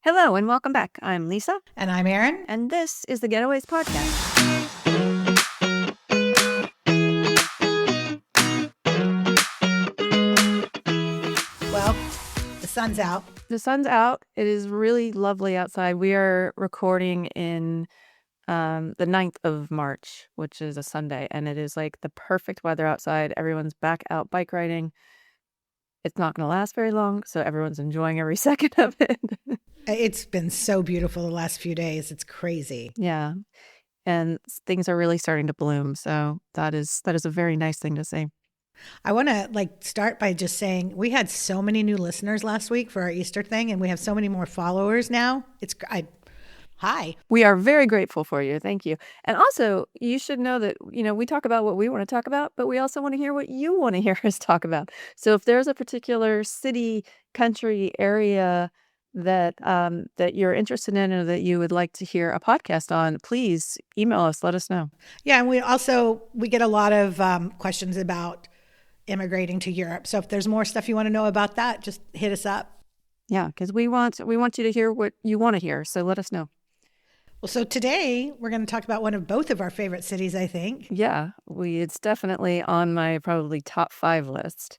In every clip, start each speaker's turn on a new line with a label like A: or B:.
A: Hello and welcome back. I'm Lisa.
B: And I'm Erin.
A: And this is the Getaways Podcast.
B: Well, the sun's out.
A: The sun's out. It is really lovely outside. We are recording in the 9th of March, which is a Sunday. And it is like the perfect weather outside. Everyone's back out bike riding. It's not going to last very long, so everyone's enjoying every second of it.
B: It's been so beautiful the last few days. It's crazy.
A: Yeah. And things are really starting to bloom. So that is a very nice thing to see.
B: I want to start by just saying we had so many new listeners last week for our Easter thing, and we have so many more followers now. Hi.
A: We are very grateful for you. Thank you. And also, you should know that, we talk about what we want to talk about, but we also want to hear what you want to hear us talk about. So if there's a particular city, country, area that you're interested in or that you would like to hear a podcast on, please email us. Let us know.
B: Yeah. And we get a lot of questions about immigrating to Europe. So if there's more stuff you want to know about that, just hit us up.
A: Yeah, because we want you to hear what you want to hear. So let us know.
B: Well, so today we're going to talk about one of both of our favorite cities, I think.
A: Yeah, it's definitely on my probably top 5 list.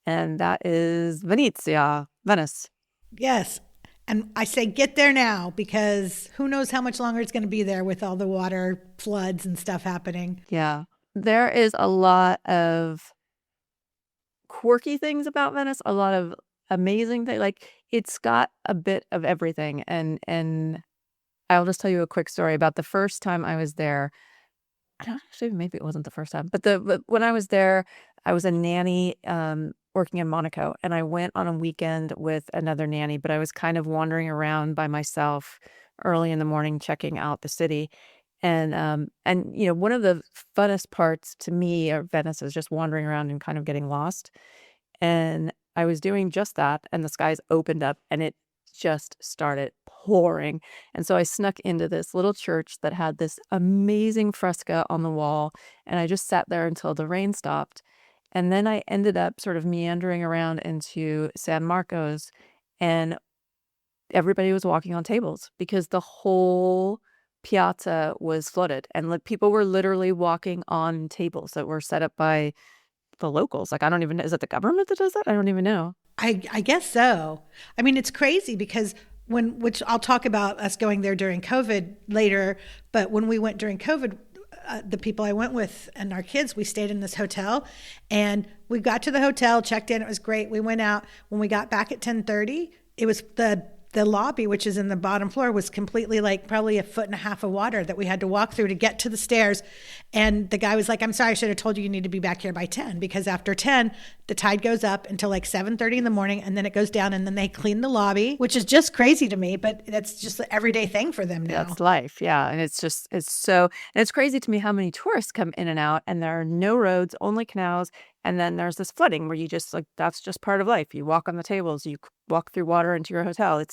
A: And that is Venice.
B: Yes. And I say get there now because who knows how much longer it's going to be there with all the water floods and stuff happening.
A: Yeah. There is a lot of quirky things about Venice, a lot of amazing things. Like it's got a bit of everything. And I'll just tell you a quick story about the first time I was there. I don't actually, maybe it wasn't the first time, but when I was there, I was a nanny working in Monaco, and I went on a weekend with another nanny, but I was kind of wandering around by myself early in the morning, checking out the city. And one of the funnest parts to me of Venice is just wandering around and kind of getting lost. And I was doing just that, and the skies opened up, and it just started pouring. And so I snuck into this little church that had this amazing fresco on the wall, and I just sat there until the rain stopped. And then I ended up sort of meandering around into San Marcos, and everybody was walking on tables because the whole piazza was flooded, and people were literally walking on tables that were set up by the locals. I don't even know. Is it the government that does that? I don't even know.
B: I guess so. I mean, it's crazy because which I'll talk about us going there during COVID later, but when we went during COVID, the people I went with and our kids, we stayed in this hotel, and we got to the hotel, checked in. It was great. We went out. When we got back at 10:30, it was the lobby, which is in the bottom floor, was completely probably 1.5 feet of water that we had to walk through to get to the stairs. And the guy was like, I'm sorry, I should have told you need to be back here by 10, because after 10, the tide goes up until 7:30 in the morning, and then it goes down, and then they clean the lobby, which is just crazy to me, but that's just an everyday thing for them now.
A: That's life. Yeah. And it's crazy to me how many tourists come in and out, and there are no roads, only canals. And then there's this flooding where you just that's just part of life. You walk on the tables, you walk through water into your hotel.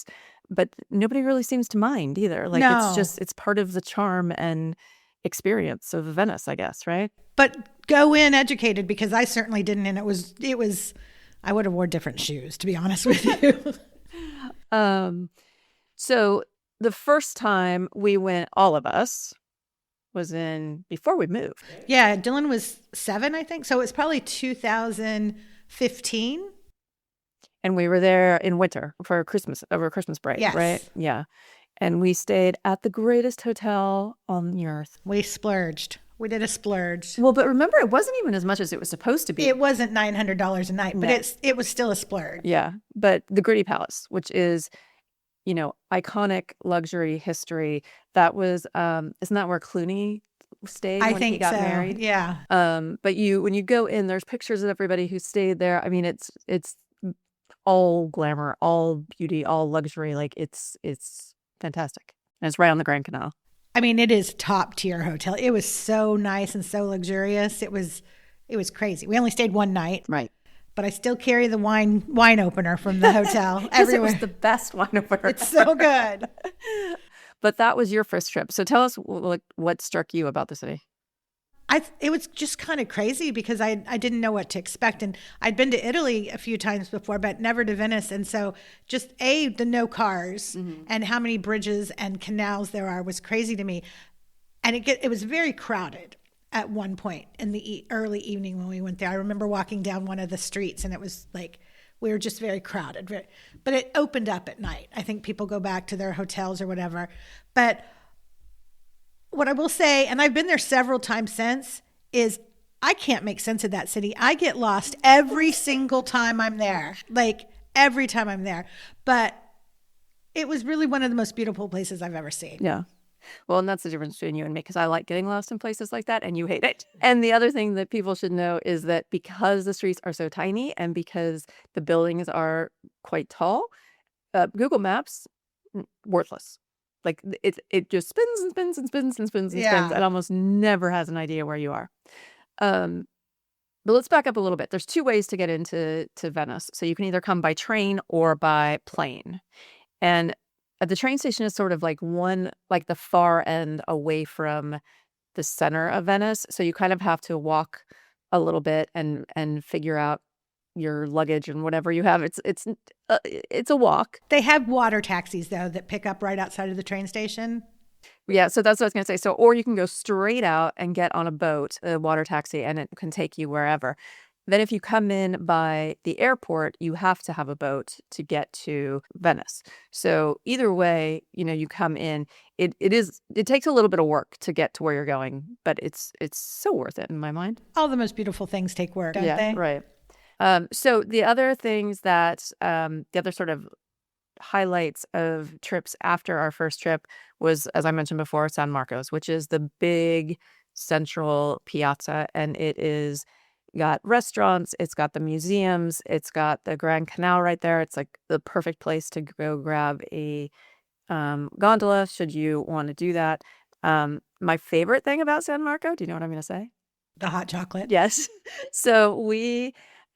A: But nobody really seems to mind either.
B: No.
A: It's part of the charm and experience of Venice, I guess, right?
B: But go in educated, because I certainly didn't. And it was, I would have wore different shoes, to be honest with you.
A: So the first time we went, all of us, was before we moved.
B: Yeah, Dylan was 7, I think. So it's probably 2015.
A: And we were there in winter over Christmas break,
B: yes.
A: Right? Yeah. And we stayed at the greatest hotel on the earth.
B: We splurged. We did a splurge.
A: Well, but remember, it wasn't even as much as it was supposed to be.
B: It wasn't $900 a night, but it was still a splurge.
A: Yeah. But the Gritti Palace, which is, iconic luxury history. That was, isn't that where Clooney stayed when he got married?
B: Yeah.
A: But when you go in, there's pictures of everybody who stayed there. I mean, it's all glamour, all beauty, all luxury. It's fantastic. And it's right on the Grand Canal.
B: I mean, it is top tier hotel. It was so nice and so luxurious. It was crazy. We only stayed one night.
A: Right.
B: But I still carry the wine opener from the hotel everywhere.
A: It was the best wine opener.
B: It's so good.
A: But that was your first trip. So tell us what struck you about the city.
B: it was just kind of crazy because I didn't know what to expect. And I'd been to Italy a few times before, but never to Venice. And so just the no cars and how many bridges and canals there are was crazy to me. And it was very crowded at one point in the early evening when we went there. I remember walking down one of the streets and it was like, we were just very crowded, but it opened up at night. I think people go back to their hotels or whatever. But what I will say, and I've been there several times since, is I can't make sense of that city. I get lost every single time I'm there, like every time I'm there. But it was really one of the most beautiful places I've ever seen.
A: Yeah. Well, and that's the difference between you and me, because I like getting lost in places like that and you hate it. And the other thing that people should know is that because the streets are so tiny and because the buildings are quite tall, Google Maps, worthless. Like it just spins and spins and spins and spins and spins and almost never has an idea where you are. But let's back up a little bit. There's two ways to get into Venice. So you can either come by train or by plane. And the train station is sort of like the far end away from the center of Venice. So you kind of have to walk a little bit and figure out your luggage and whatever you have. It's a walk.
B: They have water taxis though that pick up right outside of the train station.
A: Yeah, so that's what I was going to say. So, or you can go straight out and get on a boat, a water taxi, and it can take you wherever. Then if you come in by the airport, you have to have a boat to get to Venice. So either way, you come in, it takes a little bit of work to get to where you're going, but it's so worth it in my mind.
B: All the most beautiful things take work, don't they?
A: Right. So the other things that, the other sort of highlights of trips after our first trip was, as I mentioned before, San Marcos, which is the big central piazza, and it is got restaurants, it's got the museums, it's got the Grand Canal right there. It's like the perfect place to go grab a gondola should you want to do that. My favorite thing about San Marco, do you know what I'm going to say?
B: The hot chocolate.
A: Yes. So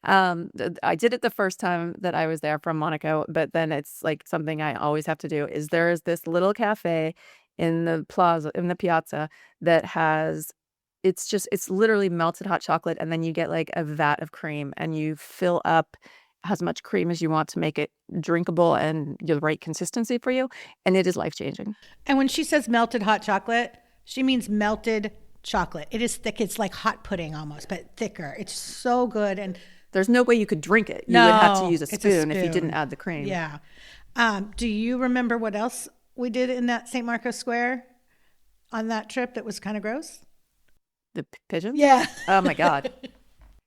A: I did it the first time that I was there from Monaco, but then it's like something I always have to do is there is this little cafe in the piazza that has it's literally melted hot chocolate, and then you get like a vat of cream and you fill up as much cream as you want to make it drinkable and the right consistency for you. And it is life-changing.
B: And when she says melted hot chocolate, she means melted chocolate. It is thick. It's like hot pudding almost, but thicker. It's so good. And
A: there's no way you could drink it. You would have to use a spoon if you didn't add the cream.
B: Yeah. Do you remember what else we did in that St. Marcos Square on that trip that was kind of gross?
A: The pigeons?
B: Yeah.
A: Oh my God.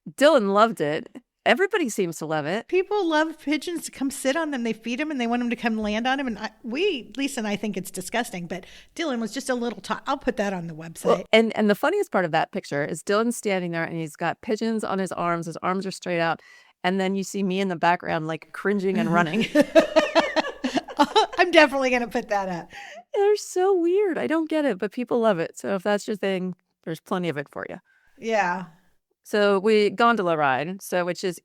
A: Dylan loved it. Everybody seems to love it.
B: People love pigeons to come sit on them. They feed them and they want them to come land on them. And Lisa and I think it's disgusting, but Dylan was just a little I'll put that on the website.
A: Well, and the funniest part of that picture is Dylan's standing there and he's got pigeons on his arms. His arms are straight out. And then you see me in the background, like cringing and running.
B: I'm definitely going to put that up.
A: They're so weird. I don't get it, but people love it. So if that's your thing, there's plenty of it for you.
B: Yeah.
A: So we gondola ride, which is,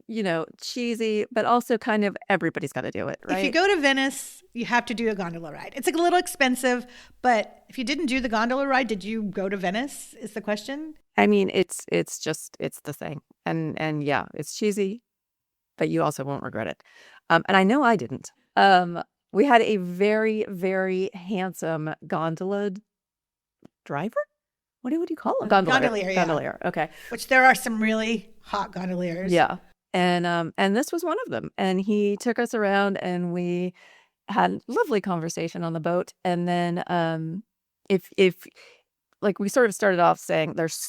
A: cheesy, but also kind of everybody's got to do it, right?
B: If you go to Venice, you have to do a gondola ride. It's a little expensive, but if you didn't do the gondola ride, did you go to Venice is the question?
A: I mean, it's the thing. And yeah, it's cheesy, but you also won't regret it. And I know I didn't. We had a very, very handsome gondola driver. What would you call him?
B: Gondolier. Yeah.
A: Gondolier. Okay.
B: Which there are some really hot gondoliers.
A: Yeah. And this was one of them. And he took us around and we had lovely conversation on the boat. And then if like we sort of started off saying there's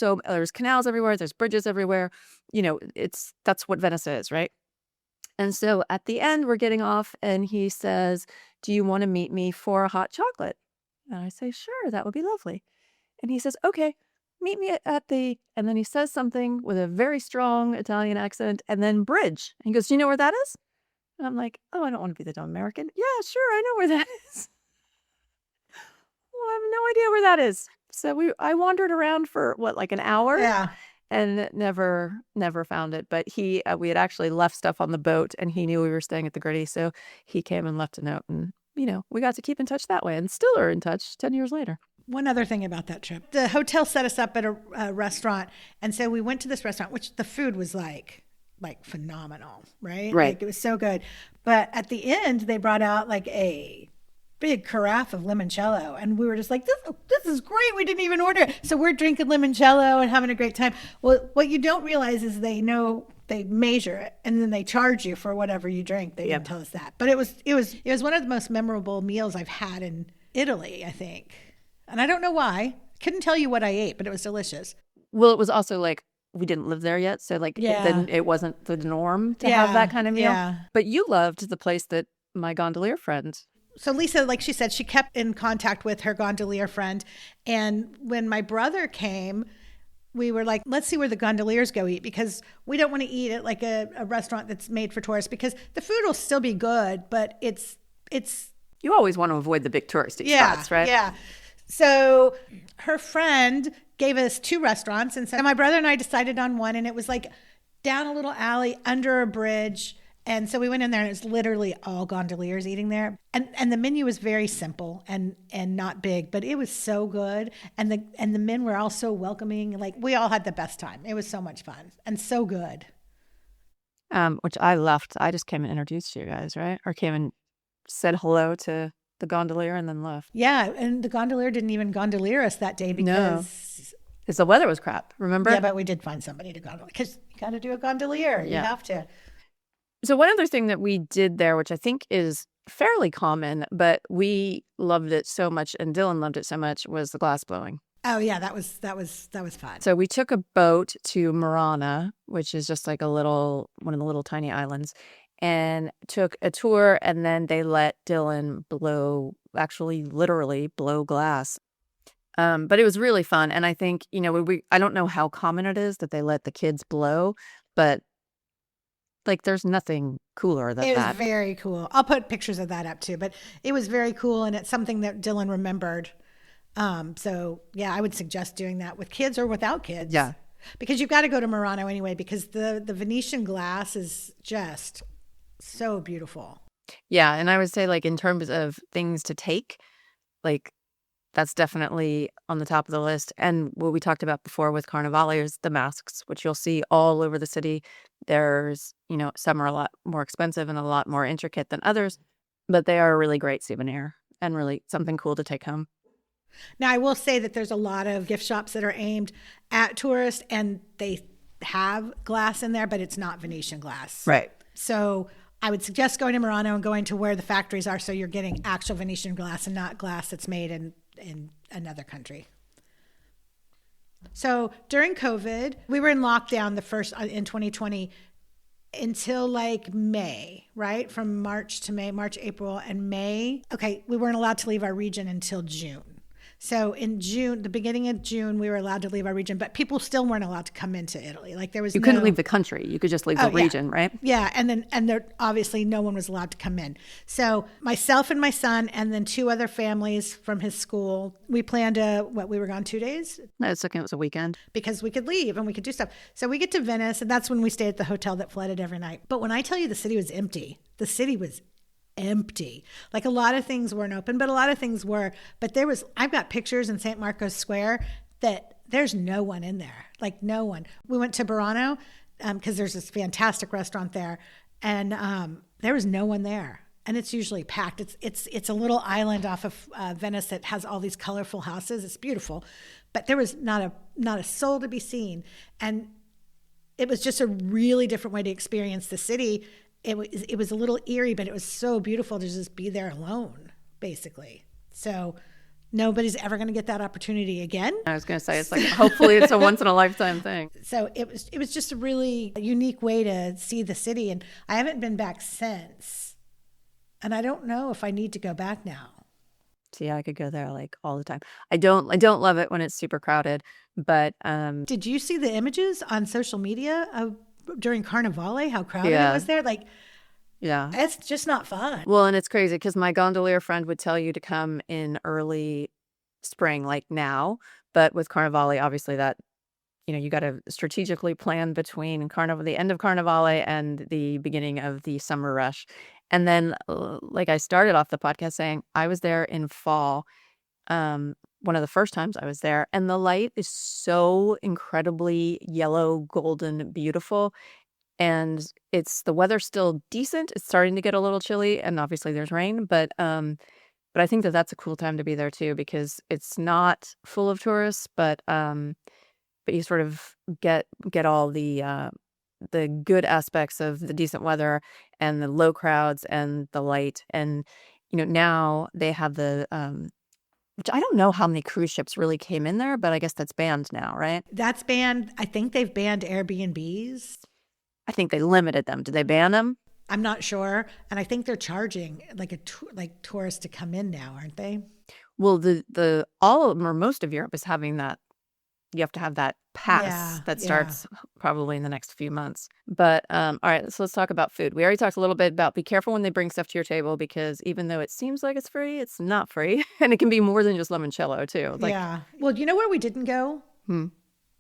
A: canals everywhere, there's bridges everywhere, that's what Venice is, right? And so at the end we're getting off and he says, "Do you want to meet me for a hot chocolate?" And I say, "Sure, that would be lovely." And he says, "Okay, meet me at the," and then he says something with a very strong Italian accent, and then bridge. And he goes, "Do you know where that is?" And I'm like, "Oh, I don't want to be the dumb American." "Yeah, sure, I know where that is." Well, I have no idea where that is. So I wandered around for like an hour.
B: Yeah.
A: And never found it. But we had actually left stuff on the boat, and he knew we were staying at the Gritti, so he came and left a note, and we got to keep in touch that way, and still are in touch 10 years later.
B: One other thing about that trip. The hotel set us up at a restaurant. And so we went to this restaurant, which the food was like phenomenal, right?
A: Right.
B: Like it was so good. But at the end, they brought out like a big carafe of limoncello. And we were just like, this is great. We didn't even order it. So we're drinking limoncello and having a great time. Well, what you don't realize is they measure it and then they charge you for whatever you drink. They didn't tell us that. But it was one of the most memorable meals I've had in Italy, I think. And I don't know why. Couldn't tell you what I ate, but it was delicious.
A: Well, it was also like we didn't live there yet, so like it wasn't the norm to have that kind of meal.
B: Yeah.
A: But you loved the place that my gondolier friend.
B: So Lisa, like she said, she kept in contact with her gondolier friend. And when my brother came, we were like, let's see where the gondoliers go eat, because we don't want to eat at like a restaurant that's made for tourists, because the food will still be good, but it's
A: You always want to avoid the big touristy spots, right?
B: Yeah. So her friend gave us 2 restaurants, and so my brother and I decided on one, and it was like down a little alley under a bridge. And so we went in there, and it was literally all gondoliers eating there. And the menu was very simple and not big, but it was so good. And the men were all so welcoming. Like we all had the best time. It was so much fun and so good.
A: Which I left. I just came and introduced you guys, right? Or came and said hello to the gondolier and then left.
B: Yeah, and the gondolier didn't even gondolier us that day because
A: the weather was crap, remember?
B: Yeah, but we did find somebody to gondolier, because you got to do a gondolier. You have to.
A: So one other thing that we did there, which I think is fairly common, but we loved it so much and Dylan loved it so much, was the glass blowing.
B: Oh yeah, that was fun.
A: So we took a boat to Murano, which is just like one of the little tiny islands, and took a tour, and then they let Dylan literally blow glass. But it was really fun. And I think, I don't know how common it is that they let the kids blow, but like there's nothing cooler than that.
B: It was very cool. I'll put pictures of that up too, but it was very cool, and it's something that Dylan remembered. So yeah, I would suggest doing that with kids or without kids.
A: Yeah.
B: Because you've got to go to Murano anyway, because the Venetian glass is just so beautiful.
A: Yeah. And I would say, like, in terms of things to take, like, that's definitely on the top of the list. And what we talked about before with Carnivale is the masks, which you'll see all over the city. There's, some are a lot more expensive and a lot more intricate than others, but they are a really great souvenir and really something cool to take home.
B: Now, I will say that there's a lot of gift shops that are aimed at tourists, and they have glass in there, but it's not Venetian glass.
A: Right.
B: So I would suggest going to Murano and going to where the factories are, so you're getting actual Venetian glass and not glass that's made in another country. So during COVID, we were in lockdown in 2020 until like May, right? From March to May, March, April, and May. Okay, we weren't allowed to leave our region until June. So in June, the beginning of June, we were allowed to leave our region, but people still weren't allowed to come into Italy. Like
A: you couldn't leave the country. You could just leave the region, right?
B: Yeah, and there obviously no one was allowed to come in. So myself and my son, and then 2 other families from his school, we planned we were gone 2 days?
A: No, it was a weekend.
B: Because we could leave and we could do stuff. So we get to Venice, and that's when we stayed at the hotel that flooded every night. But when I tell you the city was empty, the city was empty. Like a lot of things weren't open, but a lot of things were. But I've got pictures in St. Marco's Square that there's no one in there, like no one. We went to Murano because there's this fantastic restaurant there, and there was no one there. And it's usually packed. It's a little island off of Venice that has all these colorful houses. It's beautiful, but there was not a soul to be seen. And it was just a really different way to experience the city. It was a little eerie, but it was so beautiful to just be there alone, basically. So nobody's ever going to get that opportunity again.
A: I was going to say, it's like, hopefully it's a once in a lifetime thing.
B: So it was just a really unique way to see the city. And I haven't been back since. And I don't know if I need to go back now.
A: See, I could go there like all the time. I don't love it when it's super crowded, but
B: did you see the images on social media of during Carnivale, how crowded it was there? Like,
A: yeah,
B: it's just not fun.
A: Well, and it's crazy because my gondolier friend would tell you to come in early spring, like now. But with Carnivale, obviously that, you got to strategically plan between the end of Carnivale and the beginning of the summer rush. And then, like I started off the podcast saying, I was there in fall. one of the first times I was there, and the light is so incredibly yellow, golden, beautiful. And the weather's still decent. It's starting to get a little chilly, and obviously there's rain, but I think that that's a cool time to be there too, because it's not full of tourists, but you sort of get all the good aspects of the decent weather and the low crowds and the light. And now they have which I don't know how many cruise ships really came in there, but I guess that's banned now, right?
B: That's banned. I think they've banned Airbnbs.
A: I think they limited them. Did they ban them?
B: I'm not sure, and I think they're charging like tourists to come in now, aren't they?
A: Well, the all of them or most of Europe is having that. You have to have that pass that starts probably in the next few months. But all right, so let's talk about food. We already talked a little bit about be careful when they bring stuff to your table, because even though it seems like it's free, it's not free, and it can be more than just limoncello too.
B: Yeah. Well, you know where we didn't go?
A: Hmm.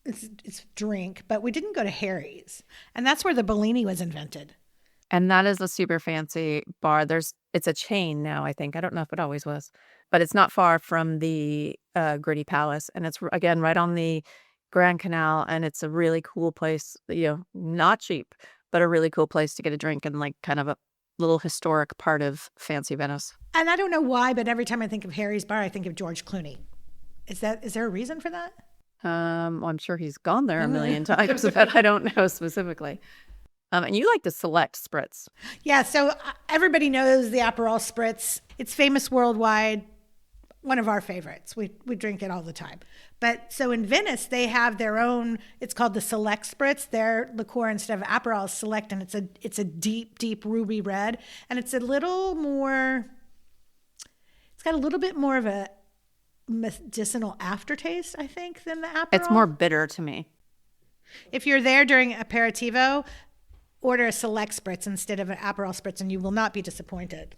B: It's drink, but we didn't go to Harry's, and that's where the Bellini was invented.
A: And that is a super fancy bar. It's a chain now, I think. I don't know if it always was, but it's not far from the Gritti Palace, and it's again right on the Grand Canal, and it's a really cool place. Not cheap, but a really cool place to get a drink, and like kind of a little historic part of fancy Venice.
B: And I don't know why, but every time I think of Harry's bar, I think of George Clooney. Is there a reason for that?
A: Well, I'm sure he's gone there a million times, but I don't know specifically. And you like the Select Spritz.
B: Yeah, so everybody knows the Aperol Spritz. It's famous worldwide, one of our favorites. We drink it all the time. But so in Venice, they have their own, it's called the Select Spritz. Their liqueur, instead of Aperol, is Select, and it's a deep, deep ruby red. And it's a little more, it's got a little bit more of a medicinal aftertaste, I think, than the Aperol.
A: It's more bitter to me.
B: If you're there during aperitivo, order a Select Spritz instead of an Aperol Spritz, and you will not be disappointed.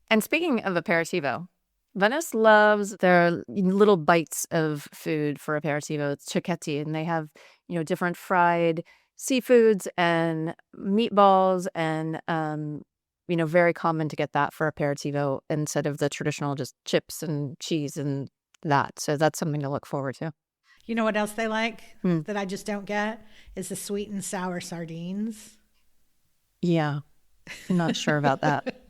A: And speaking of aperitivo, Venice loves their little bites of food for aperitivo. It's cicchetti, and they have, different fried seafoods and meatballs, and, very common to get that for aperitivo instead of the traditional just chips and cheese and that. So that's something to look forward to.
B: You know what else they like that I just don't get is the sweet and sour sardines.
A: Yeah, I'm not sure about that.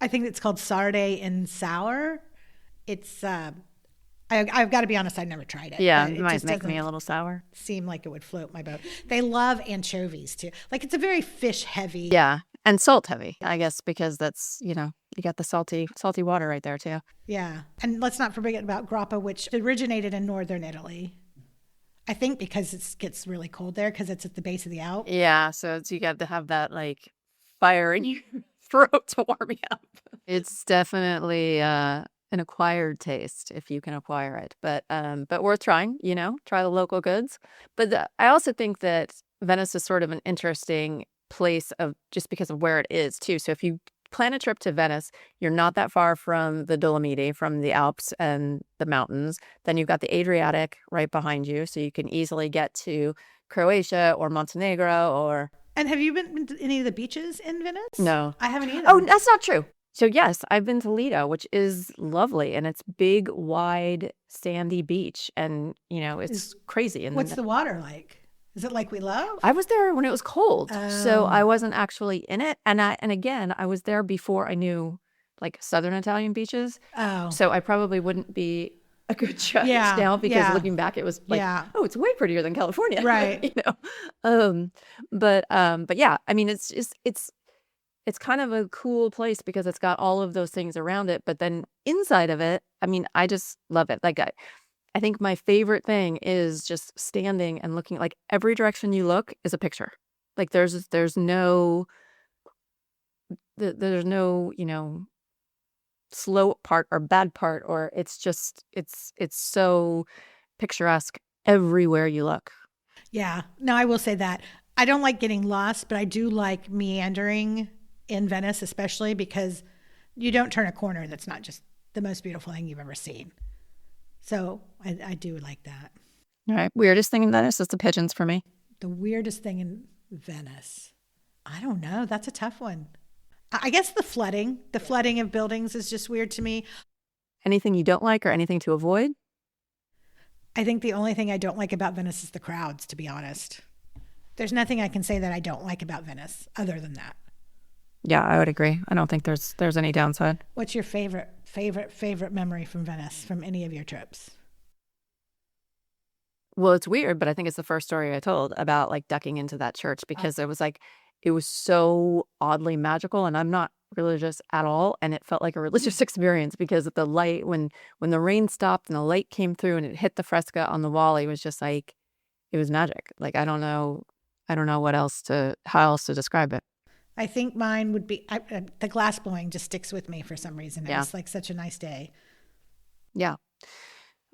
B: I think it's called sarde and sour. It's I've got to be honest, I never tried it.
A: Yeah, it might make me a little sour.
B: Seem like it would float my boat. They love anchovies too. Like, it's a very fish heavy.
A: Yeah, and salt heavy, I guess, because that's, you got the salty water right there too.
B: Yeah, and let's not forget about grappa, which originated in northern Italy. I think because it gets really cold there because it's at the base of the Alps.
A: Yeah, so you got to have that like fire in your throat to warm you up. It's definitely an acquired taste if you can acquire it, but worth trying. Try the local goods. But I also think that Venice is sort of an interesting place of just because of where it is too. So if you plan a trip to Venice, you're not that far from the Dolomiti, from the Alps and the mountains. Then you've got the Adriatic right behind you, so you can easily get to Croatia or Montenegro or.
B: And have you been to any of the beaches in Venice?
A: No,
B: I haven't either.
A: Oh, that's not true. So yes, I've been to Lido, which is lovely, and it's big, wide, sandy beach, and it's crazy. And
B: what's the water like? Is it like we love?
A: I was there when it was cold, so I wasn't actually in it. And again, I was there before I knew like southern Italian beaches.
B: Oh,
A: so I probably wouldn't be a good judge now because looking back, it was like, oh, it's way prettier than California,
B: right?
A: But yeah, I mean, it's kind of a cool place because it's got all of those things around it. But then inside of it, I mean, I just love it. Like I think my favorite thing is just standing and looking, like every direction you look is a picture. Like there's no, slow part or bad part, or it's just, it's so picturesque everywhere you look.
B: Yeah. No, I will say that. I don't like getting lost, but I do like meandering in Venice, especially because you don't turn a corner that's not just the most beautiful thing you've ever seen. So I do like that.
A: All right. Weirdest thing in Venice is the pigeons for me.
B: The weirdest thing in Venice? I don't know. That's a tough one. I guess the flooding of buildings is just weird to me.
A: Anything you don't like or anything to avoid?
B: I think the only thing I don't like about Venice is the crowds, to be honest. There's nothing I can say that I don't like about Venice other than that.
A: Yeah, I would agree. I don't think there's any downside.
B: What's your favorite memory from Venice from any of your trips?
A: Well, it's weird, but I think it's the first story I told about like ducking into that church because it was so oddly magical, and I'm not religious at all, and it felt like a religious experience because of the light when the rain stopped and the light came through and it hit the fresco on the wall, it was just like it was magic. Like I don't know how else to describe it.
B: I think mine would be the glass blowing just sticks with me for some reason. It
A: Yeah.
B: was like such a nice day.
A: Yeah.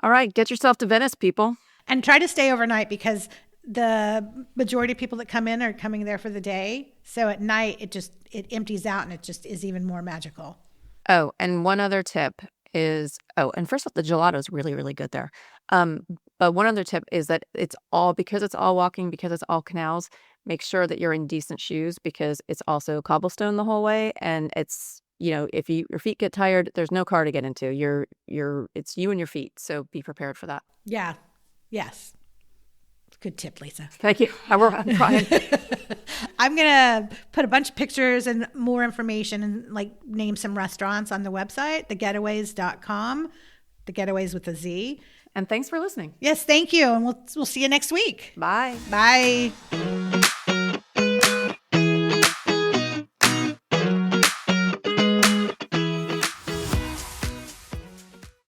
A: All right, get yourself to Venice, people.
B: And try to stay overnight because the majority of people that come in are coming there for the day. So at night, it empties out and it just is even more magical.
A: Oh, and one other tip is, and first off, the gelato is really, really good there. But one other tip is that because it's all walking, because it's all canals, make sure that you're in decent shoes because it's also cobblestone the whole way. And it's, if your feet get tired, there's no car to get into. It's you and your feet. So be prepared for that.
B: Yeah. Yes. Good tip, Lisa.
A: Thank you. I'm trying.
B: I'm going to put a bunch of pictures and more information and like name some restaurants on the website, thegetaways.com, the Getaways with a Z.
A: And thanks for listening.
B: Yes, thank you. And we'll see you next week.
A: Bye.
B: Bye.